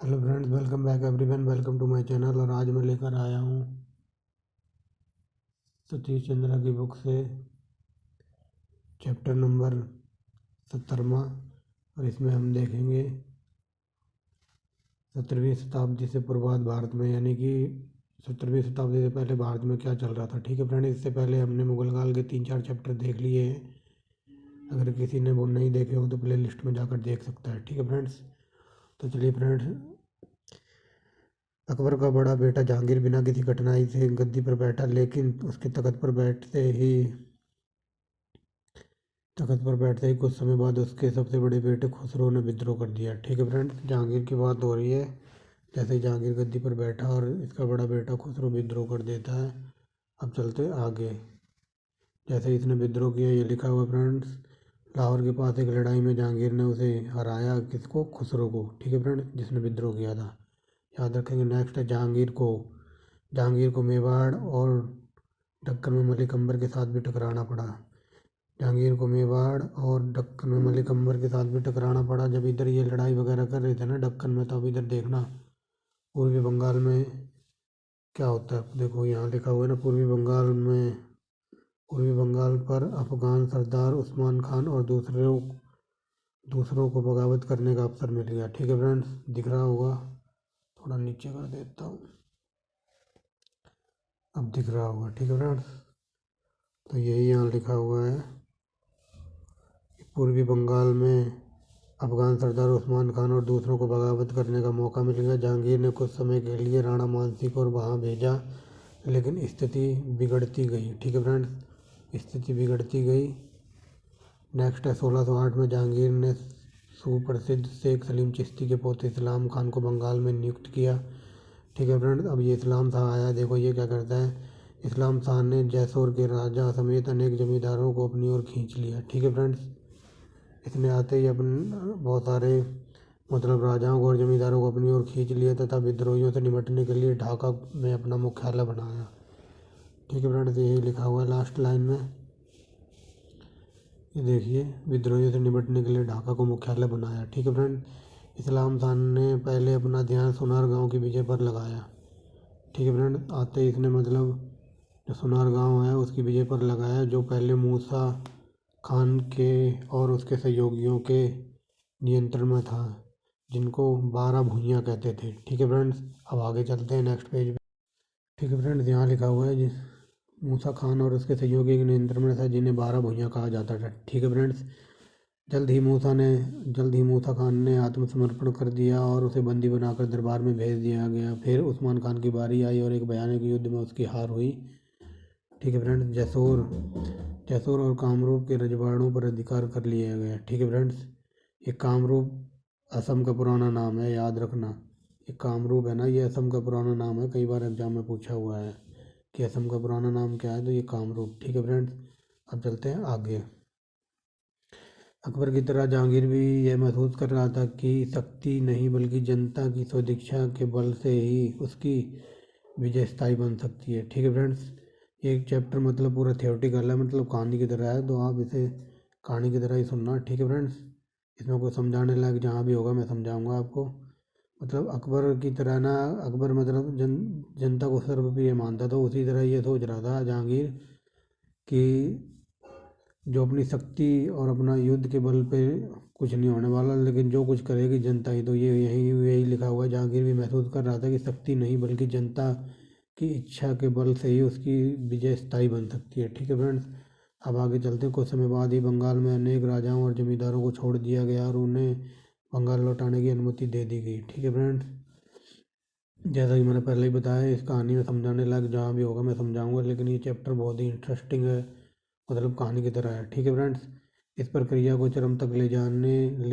Hello friends, welcome back everyone, welcome to my channel. और आज मैं लेकर आया हूँ सतीश चंद्रा की बुक से चैप्टर नंबर 17वां। और इसमें हम देखेंगे 17वीं शताब्दी से पूर्वाध भारत में, यानी कि 17वीं शताब्दी से पहले भारत में क्या चल रहा था। ठीक है फ्रेंड, इससे पहले हमने मुगल काल के 3-4 चैप्टर देख लिए हैं। अगर किसी ने वो नहीं देखे हो तो प्ले लिस्ट में जाकर देख सकता है। ठीक है फ्रेंड्स, तो चलिए फ्रेंड्स। अकबर का बड़ा बेटा जहांगीर बिना किसी कठिनाई से गद्दी पर बैठा, लेकिन उसके तख्त पर बैठते ही कुछ समय बाद उसके सबसे बड़े बेटे खुसरो ने विद्रोह कर दिया। ठीक है फ्रेंड्स, जहांगीर की बात हो रही है। जैसे ही जहांगीर गद्दी पर बैठा और इसका बड़ा बेटा खुसरो विद्रोह कर देता है। अब चलते आगे। जैसे ही इसने विद्रोह किया, ये लिखा हुआ फ्रेंड्स, लाहौर के पास एक लड़ाई में जहांगीर ने उसे हराया। किसको? खुसरो को। ठीक है फ्रेंड्स, जिसने विद्रोह किया था। याद रखेंगे। नेक्स्ट है जहांगीर को मेवाड़ और दक्कन में मलिक अंबर के साथ भी टकराना पड़ा। जहांगीर को मेवाड़ और दक्कन में मलिक अंबर के साथ भी टकराना पड़ा। जब इधर ये लड़ाई वगैरह कर रहे थे ना दक्कन में, तो अब इधर देखना पूर्वी बंगाल में क्या होता है। देखो यहाँ लिखा हुआ है ना, पूर्वी बंगाल पर अफगान सरदार उस्मान खान और दूसरों को बगावत करने का अवसर मिल गया। ठीक है फ्रेंड्स, दिख रहा होगा। थोड़ा नीचे कर देता हूँ, अब दिख रहा होगा। ठीक है फ्रेंड्स, तो यही यहाँ लिखा हुआ है कि पूर्वी बंगाल में अफगान सरदार उस्मान खान और दूसरों को बगावत करने का मौका मिल गया। जहांगीर ने कुछ समय के लिए राणा मानसिंह को वहां भेजा, लेकिन स्थिति बिगड़ती गई। ठीक है फ्रेंड्स, स्थिति बिगड़ती गई। नेक्स्ट है 1608 में जहांगीर ने सुप्रसिद्ध शेख सलीम चिश्ती के पोते इस्लाम खान को बंगाल में नियुक्त किया। ठीक है फ्रेंड्स, अब ये इस्लाम शाह आया। देखो ये क्या करता है। इस्लाम शाह ने जैसोर के राजा समेत अनेक जमींदारों को अपनी ओर खींच लिया। ठीक है फ्रेंड्स, इसने आते ही बहुत सारे राजाओं को और जमींदारों को अपनी ओर खींच लिया तथा विद्रोहियों से निपटने के लिए ढाका में अपना मुख्यालय बनाया। ठीक है फ्रेंड्स, यही लिखा हुआ है लास्ट लाइन में। ये देखिए, विद्रोहियों से निपटने के लिए ढाका को मुख्यालय बनाया। ठीक है फ्रेंड, इस्लाम खान ने पहले अपना ध्यान सुनार गांव की विजय पर लगाया। ठीक है फ्रेंड, आते ही इसने जो सुनार गांव है उसकी विजय पर लगाया, जो पहले मूसा खान के और उसके सहयोगियों के नियंत्रण में था, जिनको 12 भुइयाँ कहते थे। ठीक है फ्रेंड्स, अब आगे चलते हैं नेक्स्ट पेज पे। ठीक है फ्रेंड्स, यहाँ लिखा हुआ है मूसा खान और उसके सहयोगी के नियंत्रण में था, जिन्हें 12 भुइयाँ कहा जाता था। ठीक है फ्रेंड्स, जल्द ही मूसा खान ने आत्मसमर्पण कर दिया और उसे बंदी बनाकर दरबार में भेज दिया गया। फिर उस्मान खान की बारी आई और एक भयानक युद्ध में उसकी हार हुई। ठीक है फ्रेंड्स, जैसोर और कामरूप के रजवाड़ों पर अधिकार कर लिया गया। ठीक है फ्रेंड्स, ये कामरूप असम का पुराना नाम है, याद रखना। ये कामरूप है ना, ये असम का पुराना नाम है। कई बार एग्जाम में पूछा हुआ है कि असम का पुराना नाम क्या है, तो ये कामरूप। ठीक है फ्रेंड्स, अब चलते हैं आगे। अकबर की तरह जहांगीर भी यह महसूस कर रहा था कि शक्ति नहीं बल्कि जनता की सदिच्छा के बल से ही उसकी विजय स्थायी बन सकती है। ठीक है फ्रेंड्स, ये चैप्टर पूरा थियोरटिकल है, कहानी की तरह है, तो आप इसे कहानी की तरह ही सुनना। ठीक है फ्रेंड्स, इसमें कोई समझाने लायक जहाँ भी होगा मैं समझाऊंगा आपको। अकबर की तरह ना, अकबर जनता को सर्वप्रिय मानता था, उसी तरह ये सोच रहा था जहांगीर कि जो अपनी शक्ति और अपना युद्ध के बल पे कुछ नहीं होने वाला, लेकिन जो कुछ करेगी जनता ही। तो ये यही लिखा हुआ है। जहांगीर भी महसूस कर रहा था कि शक्ति नहीं बल्कि जनता की इच्छा के बल से ही उसकी विजय स्थायी बन सकती है। ठीक है फ्रेंड्स, अब आगे चलते हैं। कुछ समय बाद ही बंगाल में अनेक राजाओं और जमींदारों को छोड़ दिया गया और उन्हें बंगाल लौटाने की अनुमति दे दी गई। ठीक है फ्रेंड्स, जैसा कि मैंने पहले ही बताया, इस कहानी में समझाने लायक जहाँ भी होगा मैं समझाऊंगा, लेकिन ये चैप्टर बहुत ही इंटरेस्टिंग है, कहानी की तरह है। ठीक है फ्रेंड्स, इस प्रक्रिया को चरम तक ले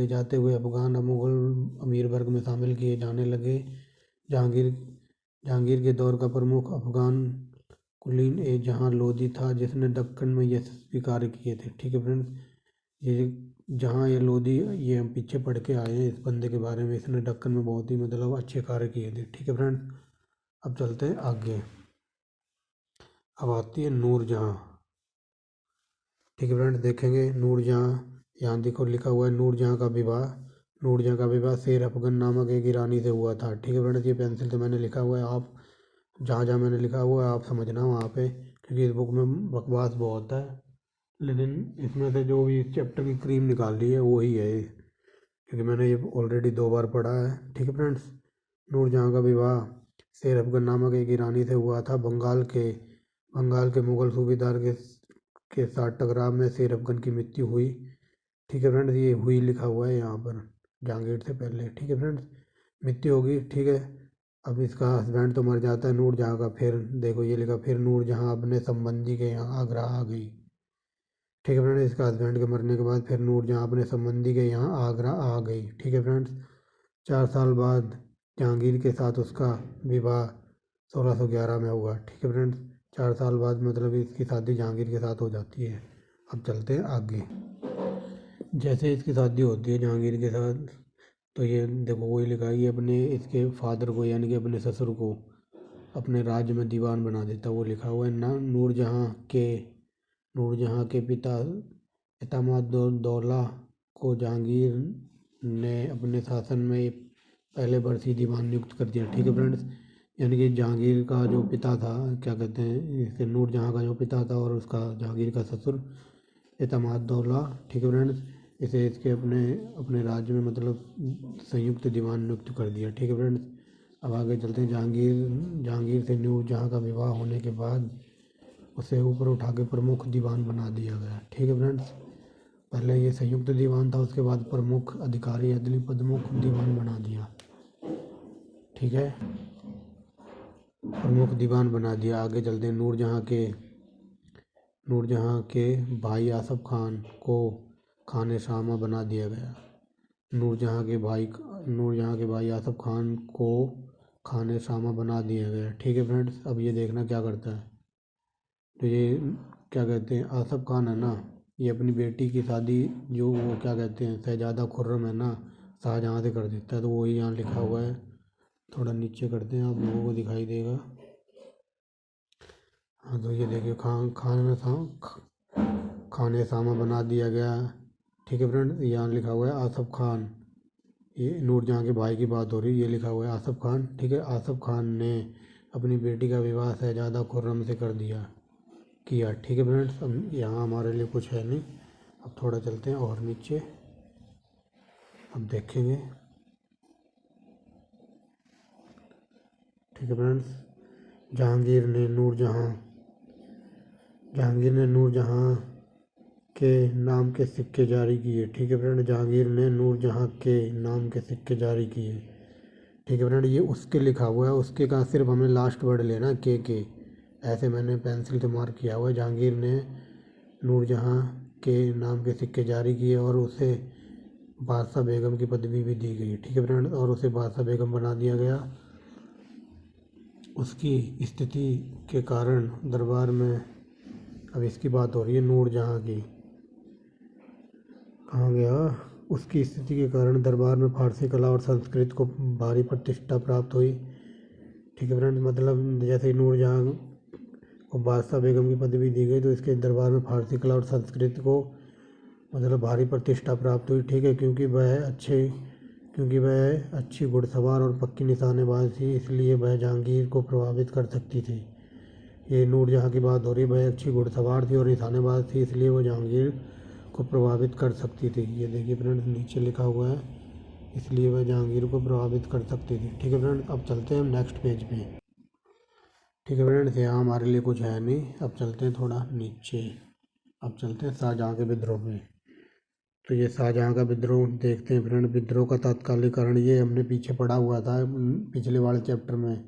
जाते हुए अफगान मुगल अमीर वर्ग में शामिल किए जाने लगे। जहांगीर जहांगीर के दौर का प्रमुख अफगान कुलीन ए जहां लोधी था, जिसने दक्कन में यशस्वी कार्य किए थे। ठीक है फ्रेंड्स, ये जहाँ ये लोधी, ये हम पीछे पढ़ के आए हैं इस बंदे के बारे में। इसने दक्कन में बहुत ही अच्छे कार्य किए थे। ठीक है फ्रेंड्स, अब चलते हैं आगे। अब आती है नूरजहाँ। ठीक है फ्रेंड्स, देखेंगे नूरजहाँ। यहाँ देखो लिखा हुआ है, नूरजहाँ का विवाह नूरजहाँ का विवाह शेर अफगन नामक एक ईरानी से हुआ था। ठीक है फ्रेंड्स, ये पेंसिल से मैंने लिखा हुआ है, आप जहाँ जहाँ मैंने लिखा हुआ है आप समझना वहाँ पे, क्योंकि इस बुक में बकवास बहुत है, लेकिन इसमें से जो भी इस चैप्टर की क्रीम निकाल ली है वही है ये, क्योंकि मैंने ये ऑलरेडी 2 बार पढ़ा है। ठीक है फ्रेंड्स, नूरजहाँ का विवाह शेर अफगन नामक एक ईरानी से हुआ था। बंगाल के मुगल सूबेदार के साथ टकराव में शेर अफगन की मृत्यु हुई। ठीक है फ्रेंड्स, ये हुई लिखा हुआ है यहाँ पर जहांगीर से पहले। ठीक है फ्रेंड्स, मृत्यु होगी। ठीक है, अब इसका हस्बैंड तो मर जाता है नूरजहाँ का, फिर देखो ये लिखा, फिर नूरजहाँ अपने संबंधी के यहाँ आगरा आ गई। ठीक है फ्रेंड्स, इसका हस्बैंड के मरने के बाद फिर नूरजहाँ अपने संबंधी के यहाँ आगरा आ गई। ठीक है फ्रेंड्स, 4 साल बाद जहांगीर के साथ उसका विवाह 1611 में हुआ। ठीक है फ्रेंड्स, 4 साल बाद मतलब इसकी शादी जहांगीर के साथ हो जाती है। अब चलते हैं आगे। जैसे इसकी शादी होती है जहांगीर के साथ, तो ये देखो वही लिखा है, ये अपने इसके फादर को यानी कि अपने ससुर को अपने राज्य में दीवान बना देता, वो लिखा हुआ है ना। नूरजहाँ के पिता इतामाद-उद-दौला को जहांगीर ने अपने शासन में पहले वर्षीय दीवान नियुक्त कर दिया। ठीक है फ्रेंड्स, यानी कि जहांगीर का जो पिता था, क्या कहते हैं इसके, नूरजहाँ का जो पिता था और उसका जहांगीर का ससुर इतामाद-उद-दौला, ठीक है फ्रेंड्स, इसे इसके अपने अपने राज्य में मतलब संयुक्त दीवान नियुक्त कर दिया। ठीक है फ्रेंड्स, अब आगे चलते हैं। जहांगीर से नूरजहाँ का विवाह होने के बाद उसे ऊपर उठा के प्रमुख दीवान बना दिया गया। ठीक है फ्रेंड्स, पहले ये संयुक्त दीवान था, उसके बाद प्रमुख अधिकारी अदली प्रमुख दीवान बना दिया। ठीक है, प्रमुख दीवान बना दिया। आगे चलते हैं। नूरजहाँ के भाई आसफ खान को खाने शामा बना दिया गया। नूरजहाँ के भाई आसफ खान को खाने शामा बना दिया गया। ठीक है फ्रेंड्स, अब ये देखना क्या करता है। तो ये क्या कहते हैं, आसफ खान है ना, ये अपनी बेटी की शादी जो वो क्या कहते हैं शहजादा खुर्रम है ना, शाहजहाँ से कर देता है। तो वही यहाँ लिखा हुआ है, थोड़ा नीचे करते हैं, आप लोगों को दिखाई देगा। हाँ, तो ये देखिए खाने सामा बना दिया गया। ठीक है फ्रेंड, यहाँ लिखा हुआ है आसफ खान, ये नूरजहाँ के भाई की बात हो रही है, ये लिखा हुआ है आसफ खान। ठीक है, आसफ खान ने अपनी बेटी का विवाह शहजादा खुर्रम से कर किया। ठीक है फ्रेंड्स, अब यहाँ हमारे लिए कुछ है नहीं, अब थोड़ा चलते हैं और नीचे, अब देखेंगे। ठीक है फ्रेंड्स, जहांगीर ने नूरजहाँ के नाम के सिक्के जारी किए। ठीक है फ्रेंड, जहांगीर ने नूरजहाँ के नाम के सिक्के जारी किए। ठीक है फ्रेंड, ये उसके लिखा हुआ है, उसके का सिर्फ हमें लास्ट वर्ड लेना के, ऐसे मैंने पेंसिल से मार्क किया हुआ है। जहांगीर ने नूरजहाँ के नाम के सिक्के जारी किए और उसे बादशाह बेगम की पदवी भी दी गई। ठीक है फ्रेंड, और उसे बादशाह बेगम बना दिया गया। उसकी स्थिति के कारण दरबार में, अब इसकी बात हो रही है नूरजहाँ की, कहाँ गया, उसकी स्थिति के कारण दरबार में फारसी कला और संस्कृत को भारी प्रतिष्ठा प्राप्त हुई। ठीक है फ्रेंड्स, मतलब जैसे ही नूरजहाँ को बादशाह बेगम की पदवी दी गई तो इसके दरबार में फारसी कला और संस्कृत को मतलब भारी प्रतिष्ठा प्राप्त हुई। ठीक है, क्योंकि वह अच्छी घुड़सवार और पक्की निशानेबाज थी, इसलिए वह जहांगीर को प्रभावित कर सकती थी। ये नूरजहाँ की बात हो रही है, वह अच्छी घुड़सवार थी और निशानेबाज थी, इसलिए वो जहांगीर को प्रभावित कर सकती थी। ये देखिए फ्रेंड्स, नीचे लिखा हुआ है, इसलिए वह जहांगीर को प्रभावित कर सकती थी। ठीक है फ्रेंड्स, अब चलते हैं हम नेक्स्ट पेज पे। ठीक है फ्रेंड्स, यहाँ हमारे लिए कुछ है नहीं, अब चलते हैं थोड़ा नीचे, अब चलते हैं शाहजहाँ के विद्रोह में। तो ये शाहजहाँ का विद्रोह देखते हैं फ्रेंड। विद्रोह का तात्कालिक कारण ये हमने पीछे पढ़ा हुआ था पिछले वाले चैप्टर में,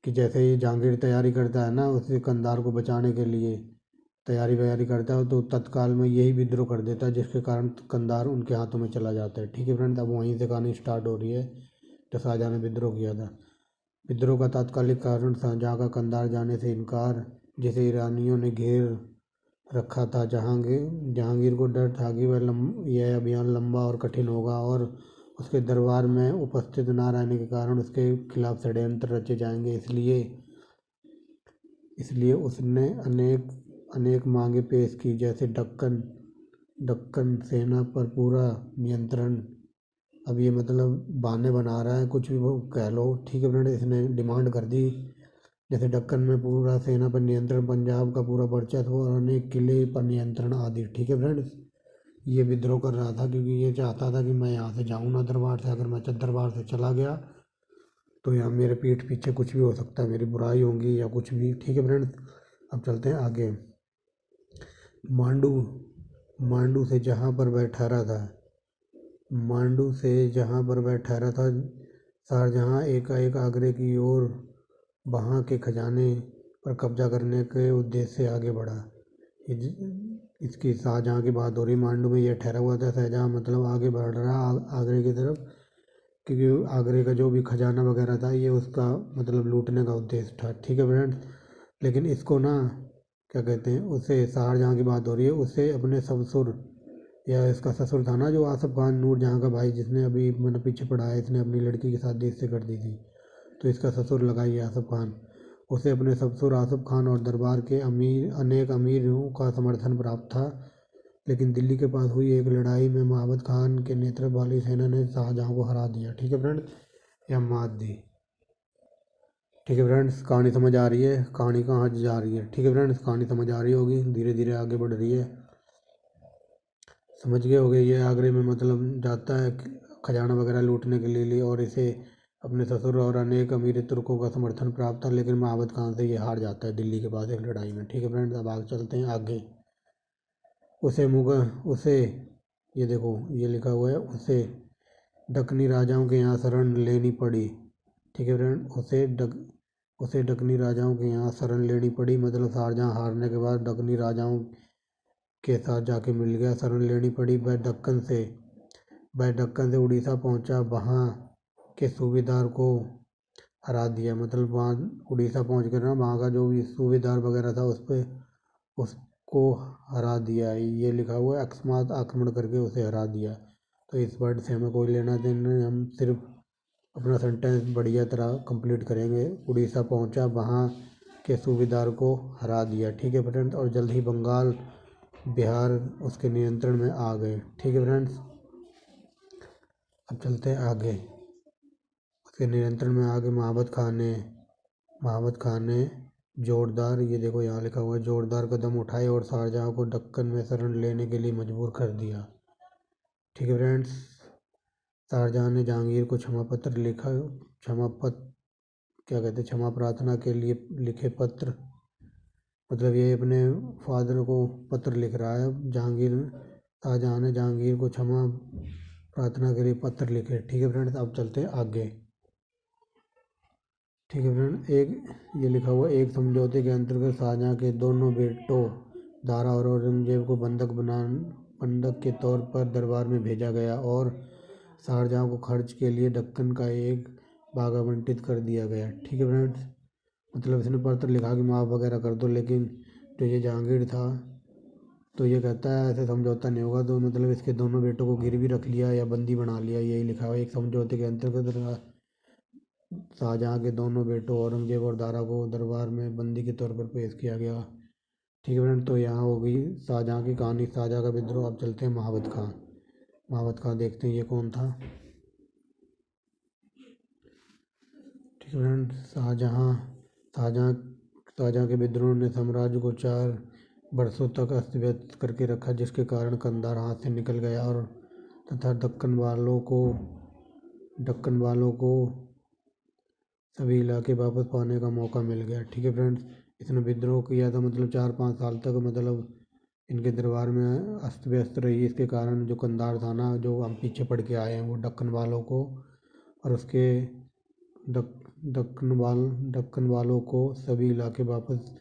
कि जैसे ही जहांगीर तैयारी करता है ना उसे कंधार को बचाने के लिए तैयारी वैयारी करता है, तो तत्काल में यही विद्रोह कर देता है, जिसके कारण कंधार उनके हाथों में चला जाता है। ठीक है फ्रेंड, अब वहीं से कहानी स्टार्ट हो रही है, तो शाहजहाँ ने विद्रोह किया था। विद्रोह का तात्कालिक कारण शाहजहाँ का कंधार जाने से इनकार, जिसे ईरानियों ने घेर रखा था। जहांगीर को डर था कि यह अभियान लंबा और कठिन होगा और उसके दरबार में उपस्थित न रहने के कारण उसके खिलाफ षड्यंत्र रचे जाएंगे, इसलिए उसने अनेक मांगें पेश की, जैसे दक्कन सेना पर पूरा नियंत्रण, अब ये मतलब बहाने बना रहा है, कुछ भी वो कह लो। ठीक है फ्रेंड, इसने डिमांड कर दी जैसे दक्कन में पूरा सेना पर नियंत्रण, पंजाब का पूरा वर्चस्व और अनेक किले पर नियंत्रण आदि। ठीक है फ्रेंड्स, ये विद्रोह कर रहा था क्योंकि ये चाहता था कि मैं यहाँ से जाऊँ ना दरबार से। अगर मैं दरबार से चला गया तो यहाँ मेरे पीठ पीछे कुछ भी हो सकता है, मेरी बुराई होगी या कुछ भी। ठीक है फ्रेंड्स, अब चलते हैं आगे। मांडू मांडू से जहाँ पर वह ठहरा था मांडू से जहाँ पर वह ठहरा था शाहजहाँ एकाएक आगरे की ओर वहाँ के खजाने पर कब्जा करने के उद्देश्य से आगे बढ़ा। इसकी शाहजहाँ की बात हो रही, मांडू में यह ठहरा हुआ था। शाहजहाँ मतलब आगे बढ़ रहा आगरे की तरफ, क्योंकि आगरे का जो भी खजाना वगैरह था ये उसका मतलब लूटने का उद्देश्य था। ठीक है फ्रेंड्स, लेकिन इसको ना क्या कहते हैं, उसे शाहजहाँ की बात हो रही है, उसे अपने ससुर या इसका ससुर था ना जो आसफ खान नूरजहाँ का भाई, जिसने अभी मैंने पीछे पढ़ा है, इसने अपनी लड़की की शादी इससे कर दी थी, तो इसका ससुर लगा ये आसफ खान। उसे अपने ससुर आसफ खान और दरबार के अनेक अमीरों का समर्थन प्राप्त था। लेकिन दिल्ली के पास हुई एक लड़ाई में महाबत खान के नेतृत्व वाली सेना ने शाहजहाँ को हरा दिया। ठीक है फ्रेंड्स, या मात दी। ठीक है फ्रेंड्स, कहानी समझ आ रही है, कहानी कहाँ जा रही है। ठीक है फ्रेंड्स, कहानी समझ आ रही होगी, धीरे धीरे आगे बढ़ रही है, समझ गए होगे। ये आगरे में मतलब जाता है खजाना वगैरह लूटने के लिए और इसे अपने ससुर और अनेक अमीर तुर्कों का समर्थन प्राप्त था, लेकिन महाबत खान से ये हार जाता है दिल्ली के पास एक लड़ाई में। ठीक है फ्रेंड्स, अब आगे चलते हैं आगे। उसे ये देखो ये लिखा हुआ है, उसे दक्कनी राजाओं के यहाँ शरण लेनी पड़ी। ठीक है फ्रेंड, उसे दक्कनी राजाओं के यहाँ शरण लेनी पड़ी, मतलब शाहजहाँ हारने के बाद दक्कनी राजाओं के साथ जाके मिल गया, शरण लेनी पड़ी। वह दक्कन से उड़ीसा पहुंचा, वहाँ के सूबेदार को हरा दिया। मतलब वहाँ उड़ीसा पहुंच कर ना वहाँ का जो भी सूबेदार वगैरह था उसको हरा दिया। ये लिखा हुआ है, अकस्मात आक्रमण करके उसे हरा दिया। तो इस वर्ड से हमें कोई लेना देना नहीं, हम सिर्फ अपना सेंटेंस बढ़िया तरह कंप्लीट करेंगे। उड़ीसा पहुंचा, वहाँ के सूबेदार को हरा दिया। ठीक है फ्रेंड्स, और जल्द ही बंगाल बिहार उसके नियंत्रण में आ गए। ठीक है फ्रेंड्स, अब चलते हैं आगे। उसके नियंत्रण में आ गए महाबत खान ने जोरदार, ये देखो यहाँ लिखा हुआ है, जोरदार कदम उठाए और शाहजहाँ को दक्कन में शरण लेने के लिए मजबूर कर दिया। ठीक है फ्रेंड्स, शाहजहाँ ने जहांगीर को क्षमा प्रार्थना के लिए लिखे पत्र, मतलब ये अपने फादर को पत्र लिख रहा है। शाहजहाँ ने जहांगीर को क्षमा प्रार्थना के लिए पत्र लिखे। ठीक है फ्रेंड्स, अब चलते हैं आगे। ठीक है फ्रेंड, ये लिखा हुआ, एक समझौते के अंतर्गत शाहजहाँ के दोनों बेटों दारा और औरंगजेब को बंधक के तौर पर दरबार में भेजा गया और शाहजहाँ को खर्च के लिए दक्कन का एक भाग आवंटित कर दिया गया। ठीक है फ्रेंड्स, मतलब इसने पत्र लिखा कि माफ़ वगैरह कर दो, लेकिन जो ये जहांगीर था तो ये कहता है ऐसे समझौता नहीं होगा, तो मतलब इसके दोनों बेटों को गिरवी रख लिया या बंदी बना लिया। यही लिखा हुआ है, एक समझौते के अंतर्गत शाहजहाँ के दोनों बेटों औरंगजेब और दारा को दरबार में बंदी के तौर पर पेश किया गया। ठीक है फ्रेंड, तो यहाँ हो गई शाहजहाँ की कहानी, शाहजहाँ का विद्रोह। अब चलते हैं महाबत खां देखते हैं ये कौन था। ठीक है फ्रेंड, शाहजहाँ के विद्रोह ने साम्राज्य को 4 वर्षों तक अस्त व्यस्त करके रखा, जिसके कारण कंधार हाथ से निकल गया और तथा दक्कन वालों को सभी इलाके वापस पाने का मौका मिल गया। ठीक है फ्रेंड्स, इसने विद्रोह किया था, मतलब 4-5 साल तक मतलब इनके दरबार में अस्त व्यस्त रही। इसके कारण जो कंधार था ना, जो हम पीछे पड़ के आए हैं, वो दक्कन वालों को और उसके दक्कन वालों को सभी इलाके वापस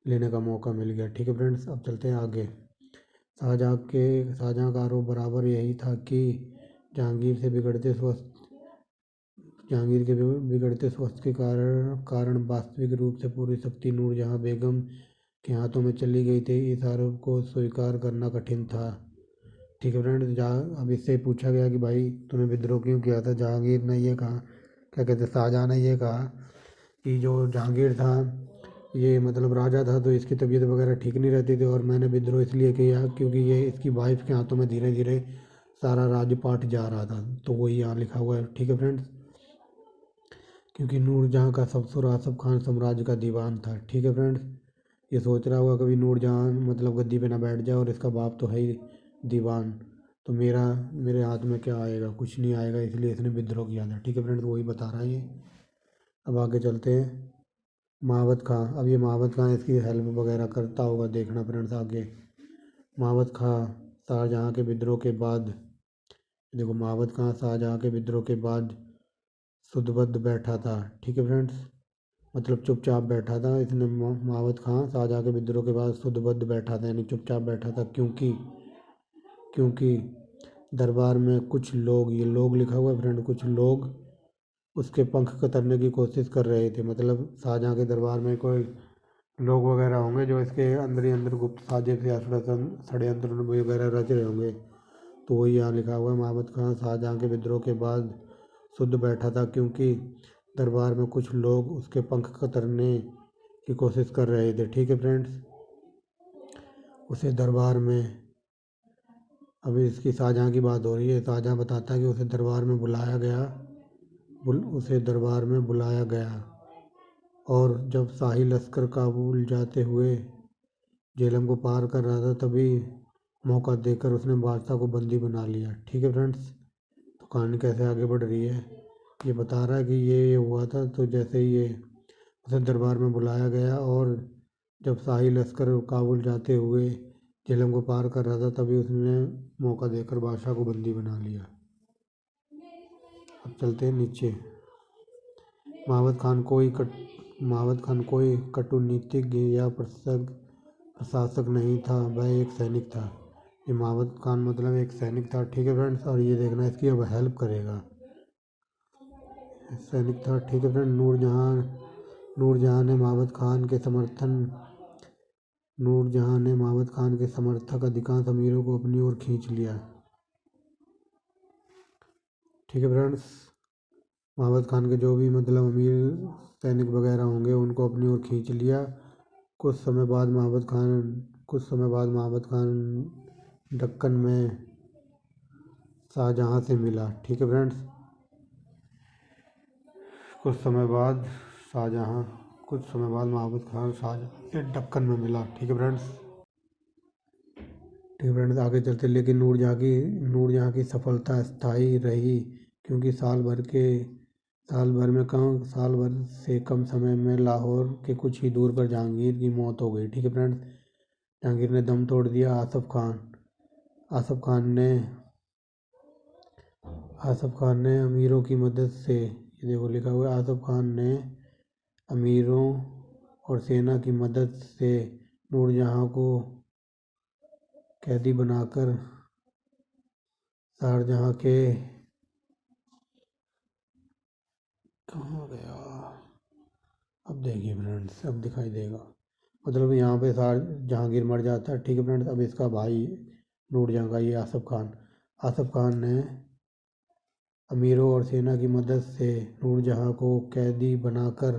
लेने का मौका मिल गया। ठीक है फ्रेंड्स, अब चलते हैं आगे। शाहजहाँ का आरोप बराबर यही था कि जहांगीर के बिगड़ते स्वास्थ्य के कारण वास्तविक रूप से पूरी शक्ति नूरजहाँ बेगम के हाथों में चली गई थी। इस आरोप को स्वीकार करना कठिन था। ठीक है फ्रेंड्स, अब इससे पूछा गया कि भाई तूने विद्रोह क्यों किया था। जहांगीर ने ये कहा, क्या कहते हैं, शाहजहाँ ने ये कहा कि जो जहांगीर था ये मतलब राजा था, तो इसकी तबीयत वगैरह ठीक नहीं रहती थी और मैंने विद्रोह इसलिए किया क्योंकि ये इसकी वाइफ के हाथों में धीरे धीरे सारा राजपाट जा रहा था। तो वही यहाँ लिखा हुआ है। ठीक है फ्रेंड्स, क्योंकि नूरजहाँ का ससुर आसफ खान साम्राज्य का दीवान था। ठीक है फ्रेंड्स, ये सोच रहा होगा कभी नूरजहाँ मतलब गद्दी पे ना बैठ जाए, और इसका बाप तो है ही दीवान, तो मेरे हाथ में क्या आएगा, कुछ नहीं आएगा, इसलिए इसने विद्रोह किया था। ठीक है फ्रेंड्स, वही बता रहा है ये। अब आगे चलते हैं। महावत खां, अब ये महावत खां इसकी हेल्प वगैरह करता होगा, देखना फ्रेंड्स आगे। महावत खां शाहजहाँ के विद्रोह के बाद, देखो महावत खां शाहजहाँ के विद्रोह के बाद सुधबद्ध बैठा था। ठीक है फ्रेंड्स, मतलब चुपचाप बैठा था। इसने महावत खां शाहजहाँ के विद्रोह के बाद सुधबद्ध बैठा था, यानी चुपचाप बैठा था, क्योंकि क्योंकि दरबार में कुछ लोग, ये लोग लिखा हुआ है फ्रेंड, कुछ लोग उसके पंख कतरने की कोशिश कर रहे थे। मतलब शाहजहाँ के दरबार में कोई लोग वगैरह होंगे जो इसके अंदर ही अंदर गुप्त साजिश या षड्यंत्र वगैरह रच रहे होंगे। तो वही यहाँ लिखा हुआ है, महाबत खां शाहजहाँ के विद्रोह के बाद शुद्ध बैठा था, क्योंकि दरबार में कुछ लोग उसके पंख कतरने की कोशिश कर रहे थे। ठीक है फ्रेंड्स, उसे दरबार में, अभी इसकी शाहजहाँ की बात हो रही है। शाहजहाँ बताता है कि उसे दरबार में बुलाया गया, और जब शाही लश्कर काबुल जाते हुए झेलम को पार कर रहा था, तभी मौका देकर उसने बादशाह को बंदी बना लिया। ठीक है फ्रेंड्स, तो कहानी कैसे आगे बढ़ रही है ये बता रहा है कि ये हुआ था। तो जैसे ही ये उसे दरबार में बुलाया गया, और जब शाही लश्कर काबुल जाते हुए झेलम को पार कर रहा था, तभी उसने मौका देकर बादशाह को बंदी बना लिया। अब चलते हैं नीचे। महावत खान कोई कटुनीतिज्ञ या प्रशासक नहीं था, वह एक सैनिक था। ये महावत खान मतलब एक सैनिक था। ठीक है फ्रेंड्स, और ये देखना इसकी अब हेल्प करेगा, सैनिक था। ठीक है फ्रेंड, नूरजहाँ ने महावत खान के समर्थक अधिकांश अमीरों को अपनी ओर खींच लिया। ठीक है फ्रेंड्स, महावत खान के जो भी मतलब अमीर सैनिक वगैरह होंगे उनको अपनी ओर खींच लिया। कुछ समय बाद महावत खान दक्कन में शाहजहाँ से मिला। ठीक है फ्रेंड्स, कुछ समय बाद महावत खान शाहजहाँ से दक्कन में मिला। ठीक है फ्रेंड्स, आगे चलते। लेकिन नूरजहाँ की सफलता स्थायी रही, क्योंकि साल भर से कम समय में लाहौर के कुछ ही दूर पर जहांगीर की मौत हो गई। ठीक है फ्रेंड्स, जहांगीर ने दम तोड़ दिया। आसफ खान ने अमीरों की मदद से, ये देखो लिखा हुआ है, आसफ खान ने अमीरों और सेना की मदद से नूरजहाँ को कैदी बनाकर शाहजहाँ के, कहाँ गया, अब देखिए फ्रेंड्स, अब दिखाई देगा। मतलब यहाँ पे जहांगीर मर जाता है। ठीक है फ्रेंड्स, अब इसका भाई नूरजहाँ का ये आसफ खान ने अमीरों और सेना की मदद से नूरजहाँ को कैदी बनाकर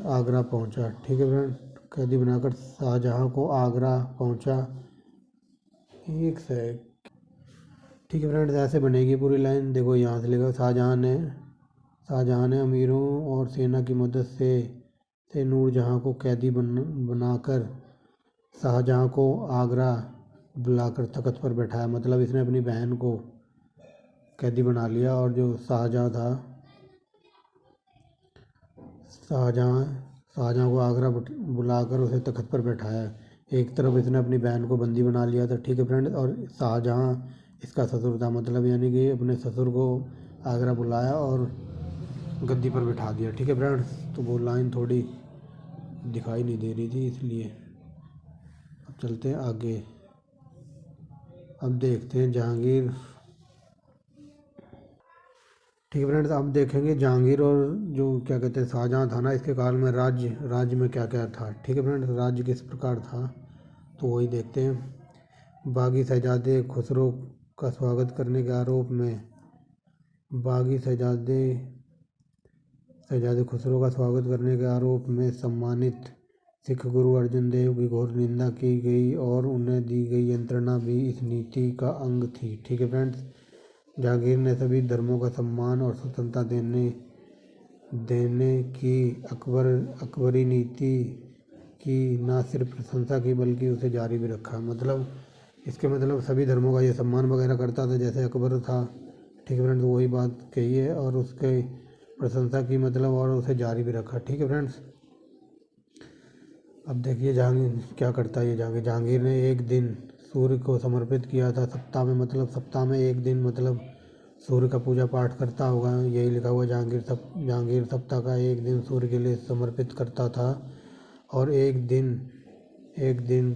आगरा पहुंचा। ठीक है फ्रेंड, कैदी बनाकर शाहजहाँ को आगरा पहुंचा। एक सेक ठीक है फ्रेंड्स, ऐसे बनेगी पूरी लाइन। देखो यहाँ से लिखा, शाहजहाँ ने अमीरों और सेना की मदद से नूरजहाँ को कैदी बनाकर शाहजहाँ को आगरा बुलाकर तख्त पर बैठाया। मतलब इसने अपनी बहन को कैदी बना लिया, और जो शाहजहाँ को आगरा बुलाकर उसे तख्त पर बैठाया। एक तरफ इसने अपनी बहन को बंदी बना लिया था। ठीक है फ्रेंड, और शाहजहाँ इसका ससुर था, मतलब यानी कि अपने ससुर को आगरा बुलाया और गद्दी पर बिठा दिया। ठीक है फ्रेंड्स, तो वो लाइन थोड़ी दिखाई नहीं दे रही थी, इसलिए। अब चलते हैं आगे। अब देखते हैं जहांगीर। ठीक है फ्रेंड्स, अब देखेंगे जहांगीर और जो क्या कहते हैं शाहजहाँ था ना, इसके काल में राज्य में क्या क्या था। ठीक है फ्रेंड्स, राज्य किस प्रकार था, तो वही देखते हैं। बागी शहजादे खुसरो का स्वागत करने के आरोप में शहजादे खुसरो का स्वागत करने के आरोप में सम्मानित सिख गुरु अर्जुन देव की घोर निंदा की गई और उन्हें दी गई यंत्रणा भी इस नीति का अंग थी। ठीक है फ्रेंड्स, जहांगीर ने सभी धर्मों का सम्मान और स्वतंत्रता देने की अकबरी नीति की न सिर्फ प्रशंसा की बल्कि उसे जारी भी रखा। मतलब इसके मतलब सभी धर्मों का ये सम्मान वगैरह करता था जैसे अकबर था। ठीक है फ्रेंड्स, वही बात कही है और उसके प्रशंसा की मतलब और उसे जारी भी रखा। ठीक है फ्रेंड्स, अब देखिए जहांगीर क्या करता है। ये जहांगीर ने एक दिन सूर्य को समर्पित किया था। सप्ताह में मतलब सप्ताह में एक दिन मतलब सूर्य का पूजा पाठ करता होगा, यही लिखा हुआ। जहांगीर सप्ताह का एक दिन सूर्य के लिए समर्पित करता था और एक दिन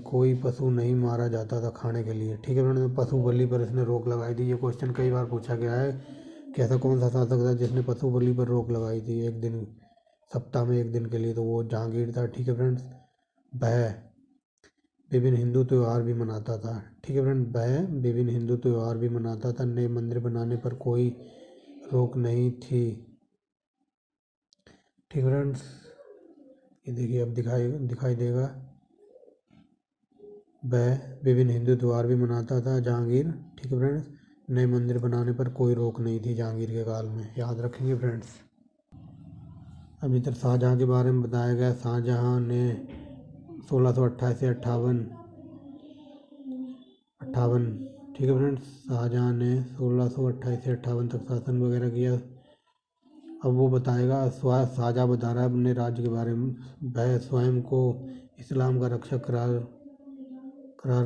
कोई पशु नहीं मारा जाता था खाने के लिए। ठीक है मैंने पशु बलि पर इसने रोक लगाई थी। ये क्वेश्चन कई बार पूछा गया है कि ऐसा कौन सा शासक था जिसने पशु बलि पर रोक लगाई थी एक दिन, सप्ताह में एक दिन के लिए, तो वो जहांगीर था। ठीक है फ्रेंड्स, वह विभिन्न हिंदू त्यौहार भी मनाता था। ठीक है फ्रेंड, वह विभिन्न हिंदू त्यौहार भी मनाता था। नए मंदिर बनाने पर कोई रोक नहीं थी। ठीक है फ्रेंड्स, ये देखिए अब दिखाई देगा। वह विभिन्न हिंदू त्यौहार भी मनाता था जहांगीर। ठीक है फ्रेंड्स, नए मंदिर बनाने पर कोई रोक नहीं थी जहांगीर के काल में, याद रखेंगे फ्रेंड्स। अभी तक शाहजहाँ के बारे में बताया गया। शाहजहाँ ने 1628 से अट्ठावन ठीक है फ्रेंड्स, शाहजहाँ ने 1628 से 58 तक शासन वगैरह किया। अब वो बताएगा, शाहजहाँ बता रहा है अपने राज्य के बारे में। वह स्वयं को इस्लाम का रक्षक करार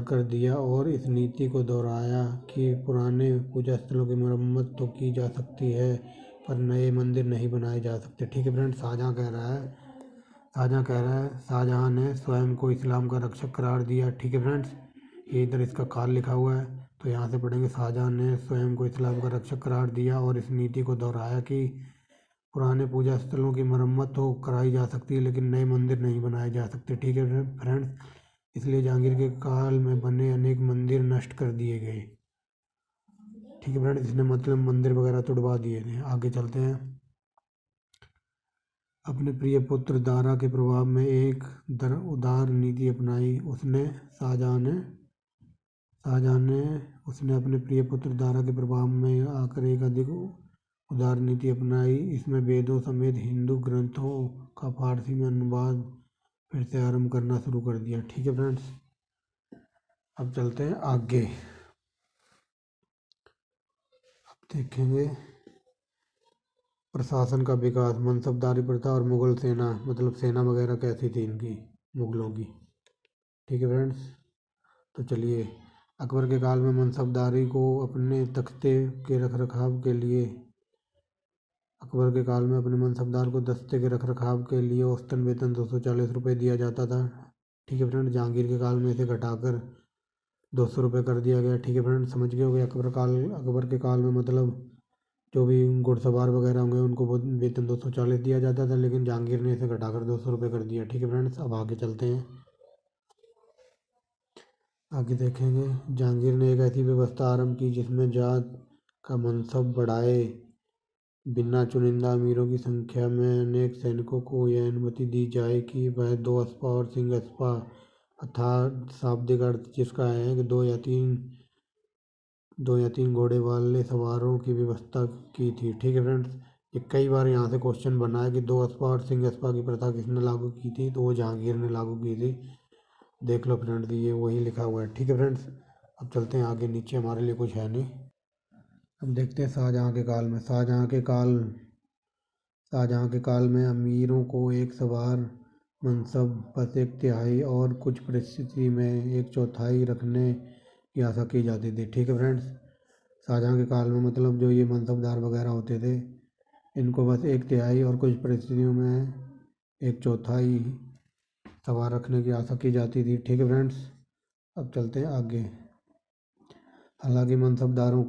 कर दिया और इस नीति को दोहराया कि पुराने पूजा स्थलों की मरम्मत तो की जा सकती है पर नए मंदिर नहीं बनाए जा सकते। ठीक है फ्रेंड्स, शाहजहाँ कह रहा है शाहजहाँ ने स्वयं को इस्लाम का रक्षक करार दिया। ठीक है फ्रेंड्स, ये इधर इसका काल लिखा हुआ है तो यहाँ से पढ़ेंगे। शाहजहाँ ने स्वयं को इस्लाम का रक्षक करार दिया और इस नीति को दोहराया कि पुराने पूजा स्थलों की मरम्मत तो कराई जा सकती है लेकिन नए मंदिर नहीं बनाए जा सकते। ठीक है फ्रेंड्स, इसलिए जहांगीर के काल में बने अनेक मंदिर नष्ट कर दिए गए। ठीक है फ्रेंड्स, इसने मतलब मंदिर वगैरह तुड़वा दिए थे। आगे चलते हैं। अपने प्रिय पुत्र दारा के प्रभाव में एक उदार नीति अपनाई उसने अपने प्रिय पुत्र दारा के प्रभाव में आकर एक अधिक उदार नीति अपनाई। इसमें वेदों समेत हिंदू ग्रंथों का फारसी में अनुवाद फिर से आरंभ करना शुरू कर दिया। ठीक है फ्रेंड्स, अब चलते हैं आगे। अब देखेंगे प्रशासन का विकास, मनसबदारी प्रथा और मुगल सेना, मतलब सेना वगैरह कैसी थी इनकी, मुगलों की। ठीक है फ्रेंड्स, तो चलिए। अकबर के काल में मनसबदारी को अपने तख्ते के रखरखाव के लिए अकबर के काल में अपने मनसबदार को दस्ते के रखरखाव के लिए औसतन वेतन 240 रुपये दिया जाता था। ठीक है फ्रेंड, जहांगीर के काल में इसे घटाकर 200 रुपये कर दिया गया। ठीक है फ्रेंड, समझ गए होंगे। अकबर के काल में मतलब जो भी घुड़सवार वगैरह होंगे उनको वेतन 240 दिया जाता था, लेकिन जहांगीर ने इसे घटाकर 200 रुपये कर दिया। ठीक है फ्रेंड्स, अब आगे चलते हैं। आगे देखेंगे, जहांगीर ने एक ऐसी व्यवस्था आरंभ की जिसमें जात का मनसब बढ़ाए बिना चुनिंदा अमीरों की संख्या में अनेक सैनिकों को यह अनुमति दी जाए कि वह 2 अस्पा और सिंह अस्पा अर्थात शाब्दिक अर्थ जिसका है कि दो या तीन घोड़े वाले सवारों की व्यवस्था की थी। ठीक है फ्रेंड्स, ये कई बार यहाँ से क्वेश्चन बना है कि 2 अस्पा और सिंह अस्पा की प्रथा किसने लागू की थी, तो वो जहांगीर ने लागू की थी। देख लो फ्रेंड्स, ये वही लिखा हुआ है। ठीक है फ्रेंड्स, अब चलते हैं आगे। नीचे हमारे लिए कुछ है नहीं। अब देखते हैं शाहजहाँ के काल में। शाहजहाँ के काल में अमीरों को एक सवार मनसब बस एक तिहाई और कुछ परिस्थिति में एक चौथाई रखने की आशा की जाती थी। ठीक है फ्रेंड्स, शाहजहाँ के काल में मतलब जो ये मनसबदार वगैरह होते थे इनको बस एक तिहाई और कुछ परिस्थितियों में एक चौथाई सवार रखने की आशा की जाती थी। ठीक है फ्रेंड्स, अब चलते हैं आगे। हालांकि मनसबदारों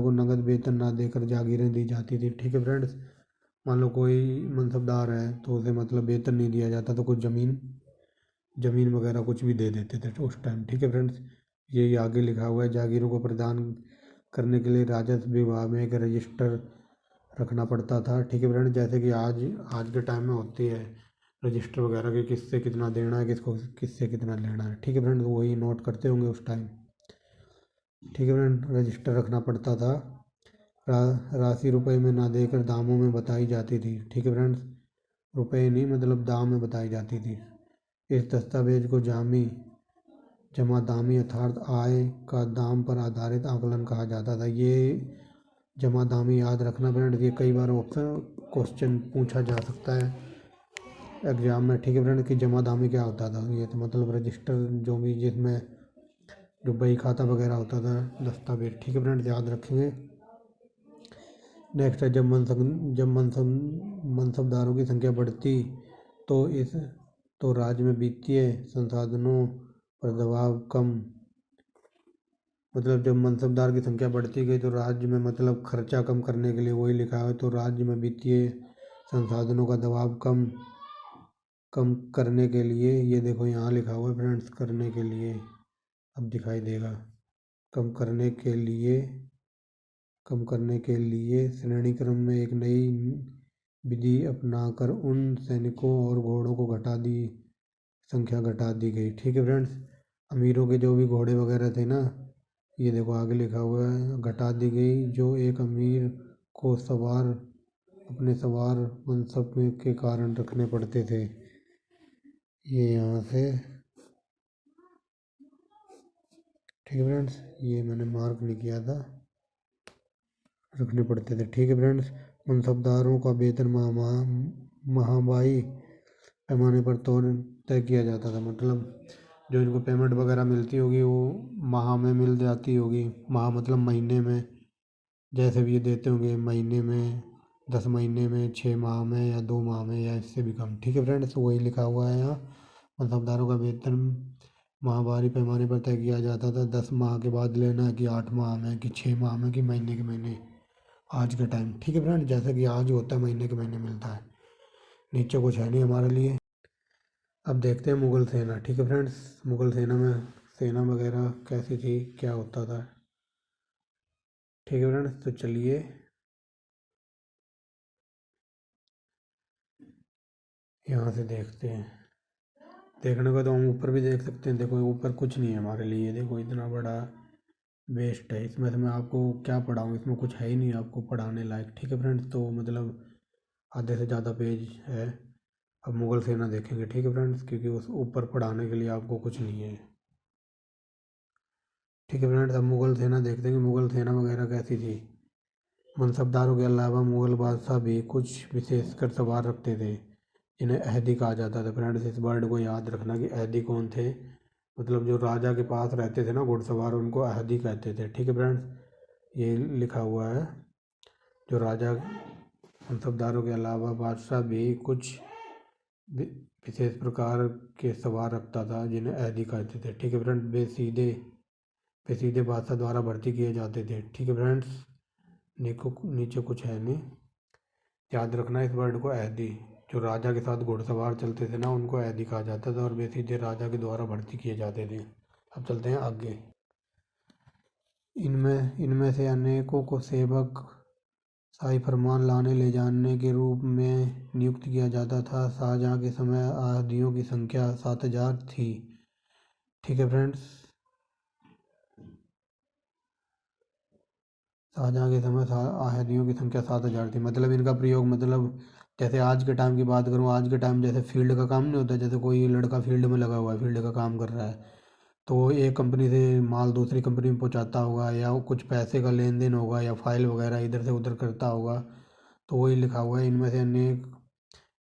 को नगद वेतन ना देकर जागीरें दी जाती थी। ठीक है फ्रेंड्स, मान लो कोई मनसबदार है तो उसे मतलब वेतन नहीं दिया जाता तो कुछ ज़मीन वगैरह कुछ भी दे देते थे उस टाइम। ठीक है फ्रेंड्स, ये आगे लिखा हुआ है। जागीरों को प्रदान करने के लिए राजस्व विभाग में एक रजिस्टर रखना पड़ता था। ठीक है फ्रेंड्स, जैसे कि आज के टाइम में होती है रजिस्टर वगैरह के किससे कितना देना है, किसको किससे कितना लेना है। ठीक है फ्रेंड, वही नोट करते होंगे उस टाइम। ठीक है फ्रेंड, रजिस्टर रखना पड़ता था। राशि रुपए में ना देकर दामों में बताई जाती थी। ठीक है फ्रेंड्स, रुपए नहीं मतलब दाम में बताई जाती थी। इस दस्तावेज को जमा दामी अर्थात आय का दाम पर आधारित आकलन कहा जाता था। ये जमा दामी याद रखना फ्रेंड, ये कई बार ऑप्शन क्वेश्चन पूछा जा सकता है एग्जाम में। ठीक है फ्रेंड, कि जमा दामी क्या होता था। ये तो मतलब रजिस्टर जो भी जिसमें जो बही खाता वगैरह होता था दस्तावेज। ठीक है फ्रेंड, याद रखेंगे। नेक्स्ट है, जब मनसबदारों की संख्या बढ़ती तो राज्य में वित्तीय संसाधनों पर दबाव कम, मतलब जब मनसबदार की संख्या बढ़ती गई तो राज्य में मतलब खर्चा कम करने के लिए, वही लिखा है, तो राज्य में वित्तीय संसाधनों का दबाव कम करने के लिए, ये देखो यहाँ लिखा हुआ है फ्रेंड्स, करने के लिए, अब दिखाई देगा, कम करने के लिए श्रेणी क्रम में एक नई विधि अपनाकर उन सैनिकों और घोड़ों को संख्या घटा दी गई। ठीक है फ्रेंड्स, अमीरों के जो भी घोड़े वगैरह थे ना, ये देखो आगे लिखा हुआ है, घटा दी गई, जो एक अमीर को अपने सवार मनसब के कारण रखने पड़ते थे। ये यहाँ से, ठीक है फ्रेंड्स, ये मैंने मार्क नहीं किया था, रखने पड़ते थे। ठीक है फ्रेंड्स, मनसबदारों का वेतन महाबाई पैमाने पर तय किया जाता था। मतलब जो इनको पेमेंट वगैरह मिलती होगी वो माह में मिल जाती होगी। माह मतलब महीने में, जैसे भी ये देते होंगे, महीने में, 10 महीने में, 6 माह में, या 2 माह में, या इससे भी कम। ठीक है फ्रेंड्स, वही लिखा हुआ है यहाँ, मनसबदारों का वेतन माहवारी पैमाने पर तय किया जाता था। 10 माह के बाद लेना है, कि 8 माह में, कि 6 माह में, कि महीने के महीने, आज के टाइम। ठीक है फ्रेंड, जैसे कि आज होता है महीने के महीने मिलता है। नीचे कुछ है नहीं हमारे लिए। अब देखते हैं मुग़ल सेना। ठीक है फ्रेंड्स, मुग़ल सेना में सेना वगैरह कैसी थी, क्या होता था। ठीक है फ्रेंड्स, तो चलिए यहाँ से देखते हैं। देखने को तो हम ऊपर भी देख सकते हैं, देखो ऊपर कुछ नहीं है हमारे लिए, देखो इतना बड़ा वेस्ट है, इसमें से मैं आपको क्या पढ़ाऊँ, इसमें कुछ है ही नहीं आपको पढ़ाने लायक। ठीक है फ्रेंड्स, तो मतलब आधे से ज़्यादा पेज है। अब मुग़ल सेना देखेंगे। ठीक है फ्रेंड्स, क्योंकि उस ऊपर पढ़ाने के लिए आपको कुछ नहीं है। ठीक है फ्रेंड्स, अब मुग़ल सेना देखते हैं कि मुग़ल सेना वगैरह कैसी थी। मनसबदारों के अलावा मुग़ल बादशाह भी कुछ विशेषकर सवार रखते थे, जिन्हें अहदी कहा जाता था। फ्रेंड्स, इस वर्ड को याद रखना कि अहदी कौन थे, मतलब जो राजा के पास रहते थे ना घुड़सवार, उनको अहदी कहते थे। ठीक है फ्रेंड्स, ये लिखा हुआ है, जो राजा मनसबदारों के अलावा बादशाह भी कुछ विशेष प्रकार के सवार रखता था, जिन्हें अहदी कहते थे। ठीक है फ्रेंड्स, वे सीधे बादशाह द्वारा भर्ती किए जाते थे। ठीक है फ्रेंड्स, नीचे कुछ है नहीं, याद रखना इस वर्ड को, अहदी। जो राजा के साथ घुड़सवार चलते थे ना, उनको अहदी कहा जाता था, और वे सीधे राजा के द्वारा भर्ती किए जाते थे। अब चलते हैं आगे। इनमें से अनेकों को सेवक शाही फरमान लाने ले जाने के रूप में नियुक्त किया जाता था। शाहजहाँ के समय अहदियों की संख्या 7,000 थी। ठीक है फ्रेंड्स, शाहजहाँ के समय अहदियों की संख्या 7,000 थी। मतलब इनका प्रयोग, मतलब जैसे आज के टाइम की बात करूँ, आज के टाइम जैसे फील्ड का काम नहीं होता, जैसे कोई लड़का फील्ड में लगा हुआ है, फील्ड का काम कर रहा है, तो वो एक कंपनी से माल दूसरी कंपनी में पहुंचाता होगा, या वो कुछ पैसे का लेन देन होगा, या फाइल वगैरह इधर से उधर करता होगा, तो वही लिखा हुआ है, इनमें से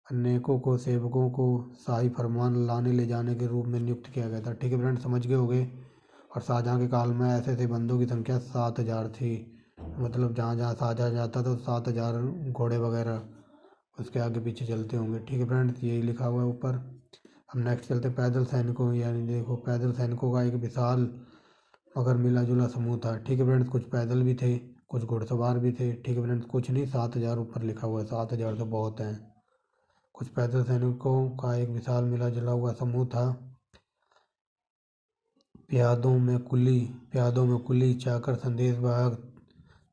अनेकों को सेवकों को शाही फरमान लाने ले जाने के रूप में नियुक्त किया गया था। ठीक है फ्रेंड, समझ गए होंगे। और शाहजहाँ के काल में ऐसे थे बंदों की संख्या 7,000 थी। मतलब जहाँ जहाँ शाहजहाँ जाता था 7,000 घोड़े वगैरह उसके आगे पीछे चलते होंगे। ठीक है फ्रेंड्स, यही लिखा हुआ है ऊपर। अब नेक्स्ट चलते हैं पैदल सैनिकों, यानी देखो पैदल सैनिकों का एक विशाल मगर मिला जुला समूह था। ठीक है फ्रेंड्स, कुछ पैदल भी थे, कुछ घुड़सवार भी थे। ठीक है फ्रेंड्स, कुछ नहीं, 7,000 ऊपर लिखा हुआ है, 7,000 तो बहुत हैं। कुछ पैदल सैनिकों का एक विशाल मिला जुला हुआ समूह था। प्यादों में कुली, चाकर, संदेशवाहक,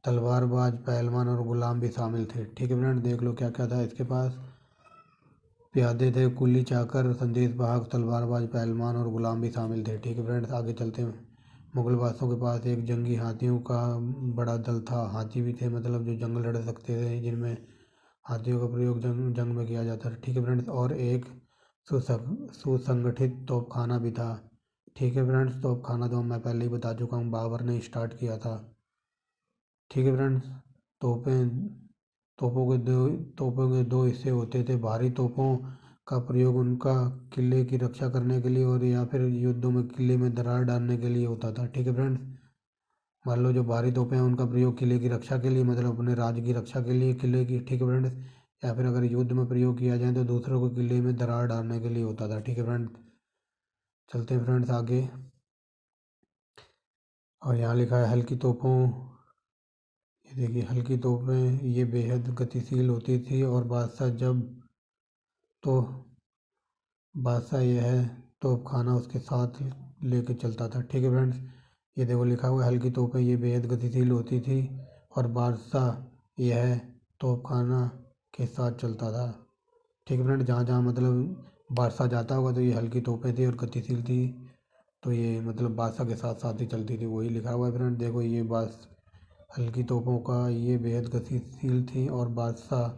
तलवारबाज, पहलवान और गुलाम भी शामिल थे। ठीक है फ्रेंड, देख लो क्या क्या था इसके पास। प्यादे थे, कुली, चाकर, संदेश वाहक, तलवारबाज, पहलवान और गुलाम भी शामिल थे। ठीक है फ्रेंड्स, आगे चलते हैं। मुगल बादशाहों के पास एक जंगी हाथियों का बड़ा दल था। हाथी भी थे, मतलब जो जंग लड़ सकते थे, जिनमें हाथियों का प्रयोग जंग में किया जाता था। ठीक है फ्रेंड्स, और एक सुसंगठित तोपखाना भी था। ठीक है फ्रेंड्स, तोपखाना तो मैं पहले ही बता चुका हूँ, बाबर ने स्टार्ट किया था। ठीक है फ्रेंड्स, तोपें तोपों के दो हिस्से होते थे। भारी तोपों का प्रयोग उनका किले की रक्षा करने के लिए और या फिर युद्धों में किले में दरार डालने के लिए होता था। ठीक है फ्रेंड्स, मान लो जो भारी तोपें हैं उनका प्रयोग किले की रक्षा के लिए, मतलब अपने राज्य की रक्षा के लिए किले की। ठीक है फ्रेंड्स, या फिर अगर युद्ध में प्रयोग किया जाए तो दूसरों को किले में दरार डालने के लिए होता था। ठीक है फ्रेंड्स, चलते हैं फ्रेंड्स आगे। और यहाँ लिखा है हल्की तोपों। ये देखिए, हल्की तोपें ये बेहद गतिशील होती थी और तो बादशाह यह तोपखाना उसके साथ लेके चलता था। ठीक है फ्रेंड्स, ये देखो लिखा हुआ है हल्की तोपें ये बेहद गतिशील होती थी और बादशाह यह तोपखाना के साथ चलता था। ठीक है फ्रेंड, जहाँ जहाँ मतलब बादशाह जाता होगा तो ये हल्की तोपें थी और गतिशील थी, तो ये मतलब बादशाह के साथ साथ ही चलती थी, वही लिखा हुआ है फ्रेंड। देखो ये बात हल्की तोपों का ये बेहद गतिशील थी और बादशाह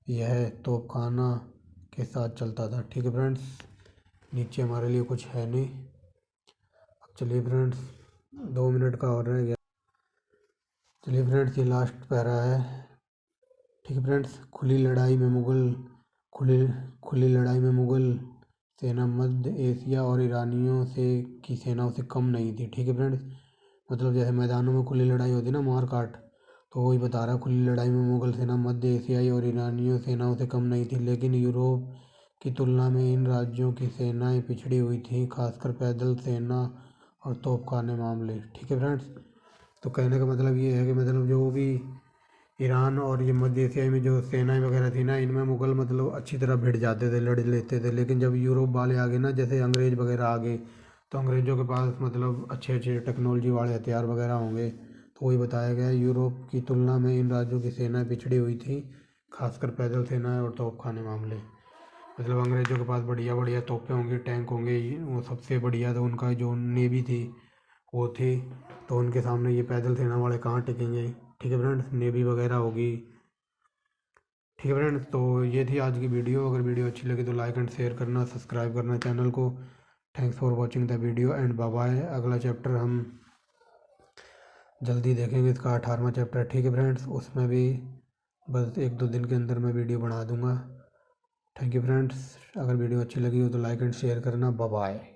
यह तोपखाना के साथ चलता था। ठीक है फ्रेंड्स, नीचे हमारे लिए कुछ है नहीं। अब चलिए फ्रेंड्स, 2 मिनट का और रह गया। चलिए फ्रेंड्स, ये लास्ट पैरा है। ठीक है फ्रेंड्स, खुली लड़ाई में मुगल सेना मध्य एशिया और ईरानियों से की सेनाओं से कम नहीं थी। ठीक है फ्रेंड्स, मतलब जैसे मैदानों में खुली लड़ाई होती है ना, मार काट, तो वही बता रहा है खुली लड़ाई में मुगल सेना मध्य एशियाई और ईरानियों सेनाओं से कम नहीं थी, लेकिन यूरोप की तुलना में इन राज्यों की सेनाएं पिछड़ी हुई थीं, खासकर पैदल सेना और तोपखाने मामले। ठीक है फ्रेंड्स, तो कहने का मतलब ये है कि मतलब जो भी ईरान और ये मध्य एशिया में जो सेनाएं वगैरह थी ना, इनमें मुगल मतलब अच्छी तरह भिड़ जाते थे, लड़ लेते थे। लेकिन जब यूरोप वाले आ गए ना, जैसे अंग्रेज वगैरह आ गए, तो अंग्रेज़ों के पास मतलब अच्छे अच्छे टेक्नोलॉजी वाले हथियार वगैरह होंगे, तो वही बताया गया है यूरोप की तुलना में इन राज्यों की सेनाएं पिछड़ी हुई थी, खासकर पैदल सेनाएं और तोपखाने मामले। मतलब अंग्रेज़ों के पास बढ़िया बढ़िया तोपें होंगी, टैंक होंगे, वो सबसे बढ़िया तो उनका जो नेवी थी वो थी, तो उनके सामने ये पैदल सेना वाले कहाँ टिकेंगे। ठीक है फ्रेंड्स, नेवी वगैरह होगी। ठीक है फ्रेंड्स, तो ये थी आज की वीडियो। अगर वीडियो अच्छी लगी तो लाइक एंड शेयर करना, सब्सक्राइब करना चैनल को। Thanks for watching the video and bye bye. अगला चैप्टर हम जल्दी देखेंगे, इसका 18वां चैप्टर। ठीक है फ्रेंड्स, उसमें भी बस 1-2 दिन के अंदर मैं वीडियो बना दूंगा। थैंक यू फ्रेंड्स, अगर वीडियो अच्छी लगी हो तो लाइक एंड शेयर करना। Bye bye.